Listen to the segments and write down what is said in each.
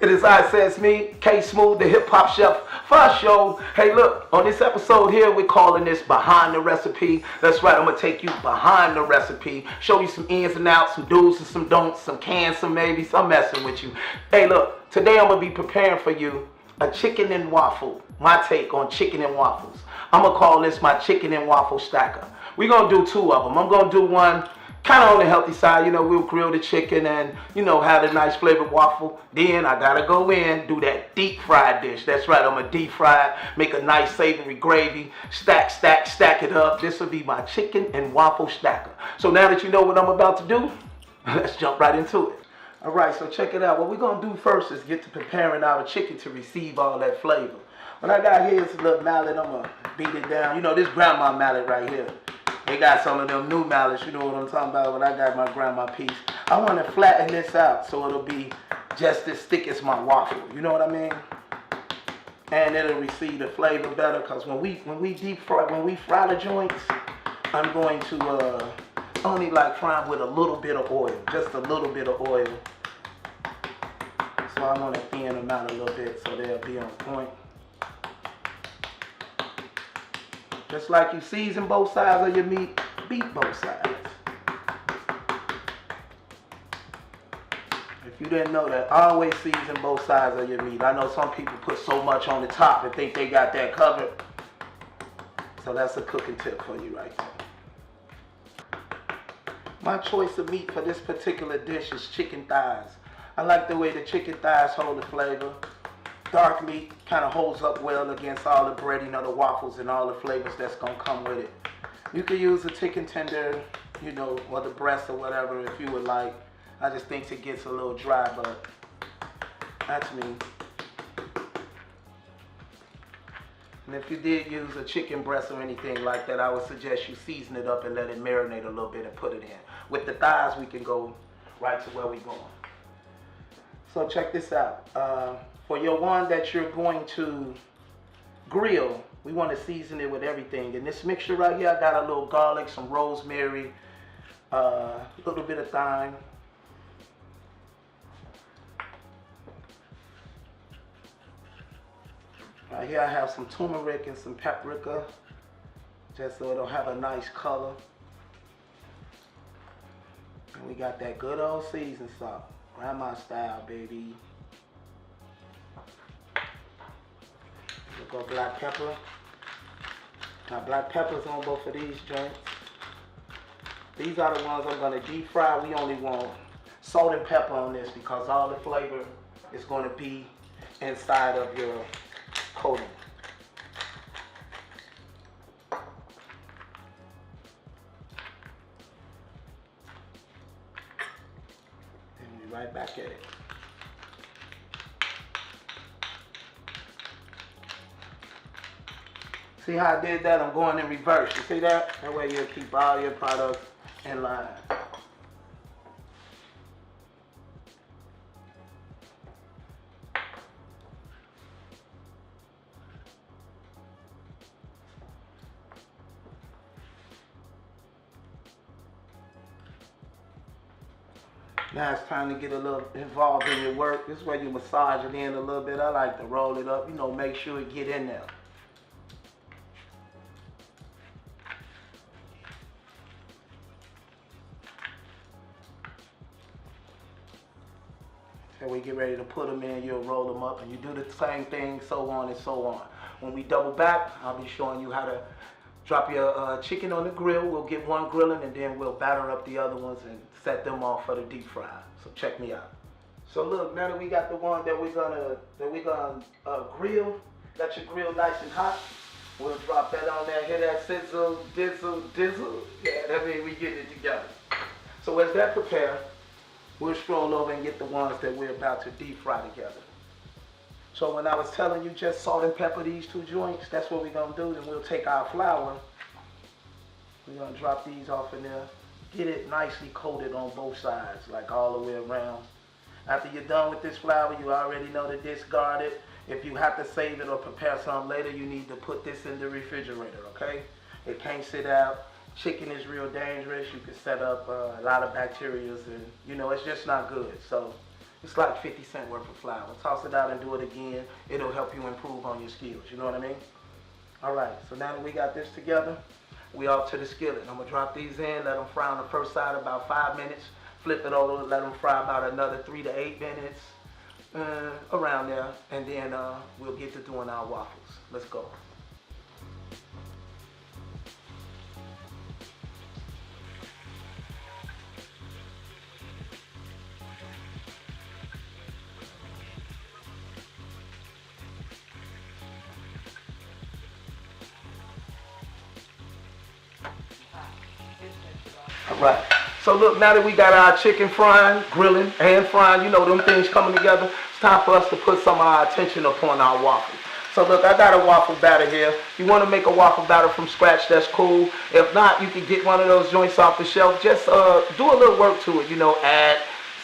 It is I, says me, K-Smoove, the hip hop chef, for our show. Hey, look, on this episode here, we're calling this Behind the Recipe. That's right, I'm going to take you behind the recipe, show you some ins and outs, some do's and some don'ts, some cans, some maybes. I'm messing with you. Hey, look, today I'm going to be preparing for you a chicken and waffle, my take on chicken and waffles. I'm going to call this my chicken and waffle stacker. We're going to do two of them. I'm going to do one kind of on the healthy side. You know, we'll grill the chicken and, you know, have a nice flavored waffle. Then I gotta go in, do that deep fried dish. That's right, I'm gonna deep fry it, make a nice savory gravy, stack it up. This will be my chicken and waffle stacker. So now that you know what I'm about to do, let's jump right into it. All right, so check it out. What we're gonna do first is get to preparing our chicken to receive all that flavor. What I got here is a little mallet. I'm gonna beat it down. You know, this grandma mallet right here. They got some of them new mallets, you know what I'm talking about, but I got my grandma piece. I want to flatten this out so it'll be just as thick as my waffle, you know what I mean? And it'll receive the flavor better, because when we fry the joints, I'm going to only like fry them with a little bit of oil, just a little bit of oil. So I want to thin them out a little bit so they'll be on point. Just like you season both sides of your meat, beat both sides. If you didn't know that, always season both sides of your meat. I know some people put so much on the top and think they got that covered. So that's a cooking tip for you right there. My choice of meat for this particular dish is chicken thighs. I like the way the chicken thighs hold the flavor. Dark meat kind of holds up well against all the breading of the waffles and all the flavors that's going to come with it. You could use a chicken tender, you know, or the breast or whatever if you would like. I just think it gets a little dry, but that's me. And if you did use a chicken breast or anything like that, I would suggest you season it up and let it marinate a little bit and put it in. With the thighs, we can go right to where we're going. So check this out. For your one that you're going to grill, we want to season it with everything. In this mixture right here, I got a little garlic, some rosemary, a little bit of thyme. Right here I have some turmeric and some paprika, just so it'll have a nice color. And we got that good old seasoned salt, grandma style, baby. We'll go black pepper. Now black pepper's on both of these joints. These are the ones I'm going to deep fry. We only want salt and pepper on this because all the flavor is going to be inside of your coating. And we'll be right back at it. See how I did that? I'm going in reverse. You see that? That way you'll keep all your products in line. Now it's time to get a little involved in your work. This way you massage it in a little bit. I like to roll it up, you know, make sure it get in there. And we get ready to put them in, you'll roll them up, and you do the same thing, so on and so on. When we double back, I'll be showing you how to drop your chicken on the grill. We'll get one grilling, and then we'll batter up the other ones and set them off for the deep fry. So check me out. So look, now that we got the one that we're gonna grill, let your grill nice and hot. We'll drop that on there. Hear that sizzle, dizzle, dizzle? Yeah, that means we get it together. So as that prepares, we'll stroll over and get the ones that we're about to deep fry together. So when I was telling you just salt and pepper these two joints, that's what we're going to do. Then we'll take our flour. We're going to drop these off in there. Get it nicely coated on both sides, like all the way around. After you're done with this flour, you already know to discard it. If you have to save it or prepare something later, you need to put this in the refrigerator, okay? It can't sit out. Chicken is real dangerous. You can set up a lot of bacteria and, you know, it's just not good. So It's like 50 cents worth of flour. Toss it out and do it again. It'll help you improve on your skills. You know what I mean? All right, so now that we got this together, we off to the skillet. I'm gonna drop these in, let them fry on the first side about 5 minutes. Flip it over, let them fry about another 3 to 8 minutes, around there. And then we'll get to doing our waffles. Let's go. All right. So look, now that we got our chicken frying, grilling, and frying, you know, them things coming together, it's time for us to put some of our attention upon our waffle. So look, I got a waffle batter here. You want to make a waffle batter from scratch, that's cool. If not, you can get one of those joints off the shelf. Just do a little work to it, you know,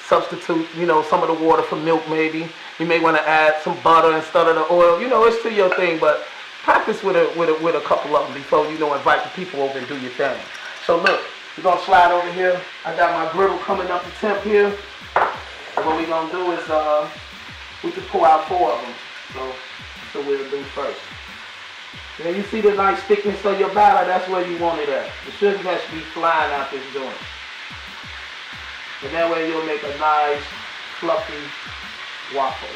substitute, you know, some of the water for milk maybe. You may want to add some butter instead of the oil. You know, it's to your thing, but practice with a couple of them before, you know, invite the people over and do your thing. So look. We're going to slide over here. I got my griddle coming up the temp here. And what we're going to do is we can pour out 4 of them. So we'll do first. Now you see the nice thickness of your batter, that's where you want it at. It shouldn't just be flying out this joint. And that way you'll make a nice, fluffy waffle.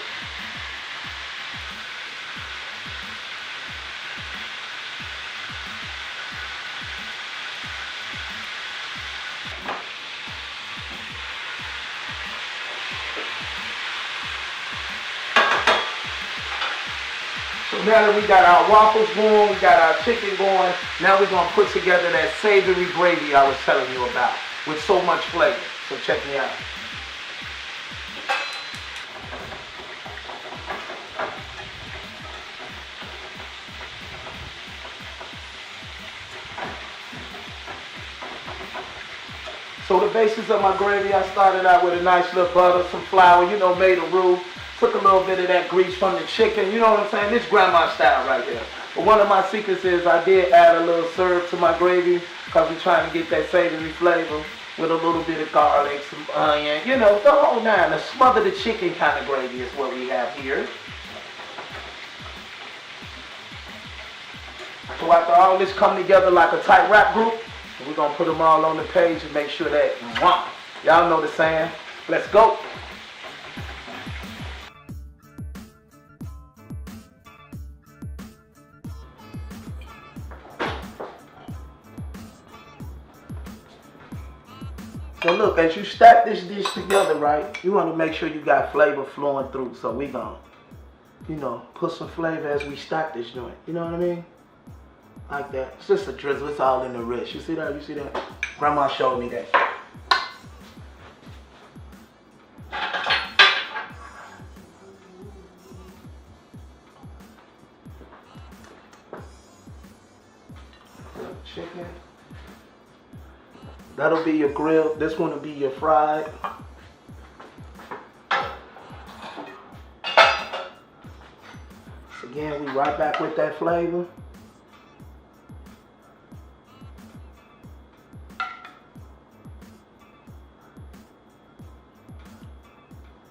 So now that we got our waffles going, we got our chicken going, now we're going to put together that savory gravy I was telling you about with so much flavor. So check me out. So the basis of my gravy, I started out with a nice little butter, some flour, you know, made a roux. Took a little bit of that grease from the chicken, you know what I'm saying? This grandma style right there. But one of my secrets is I did add a little syrup to my gravy because we're trying to get that savory flavor with a little bit of garlic, some onion, you know, the whole nine. The smothered chicken kind of gravy is what we have here. So after all this come together like a tight rap group, we're going to put them all on the page and make sure that, y'all know the saying, let's go. So look, as you stack this dish together, right, you want to make sure you got flavor flowing through. So we gonna, you know, put some flavor as we stack this joint. You know what I mean? Like that. It's just a drizzle. It's all in the wrist. You see that? You see that? Grandma showed me that. Chicken. That'll be your grilled. This one will be your fried. Again, we right back with that flavor.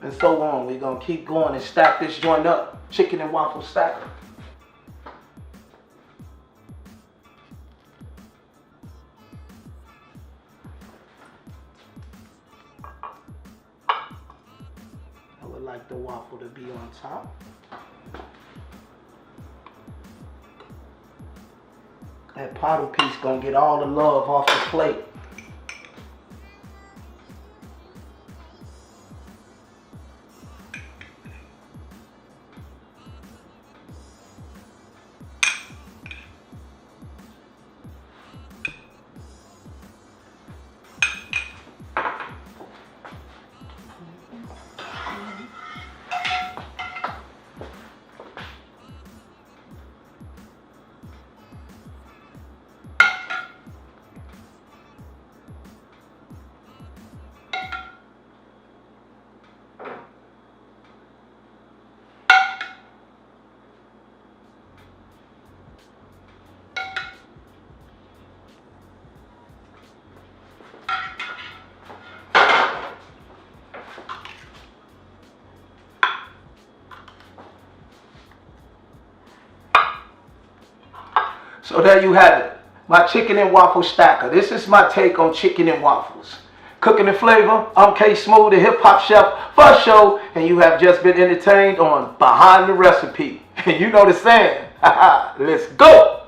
And so on. We're going to keep going and stack this joint up. Chicken and Waffle Stacker. I would like the waffle to be on top. That pottle piece gonna get all the love off the plate. So there you have it, my chicken and waffle stacker. This is my take on chicken and waffles. Cooking the flavor, I'm K-Smoove, the hip hop chef for show, and you have just been entertained on Behind the Recipe. And you know the saying, let's go!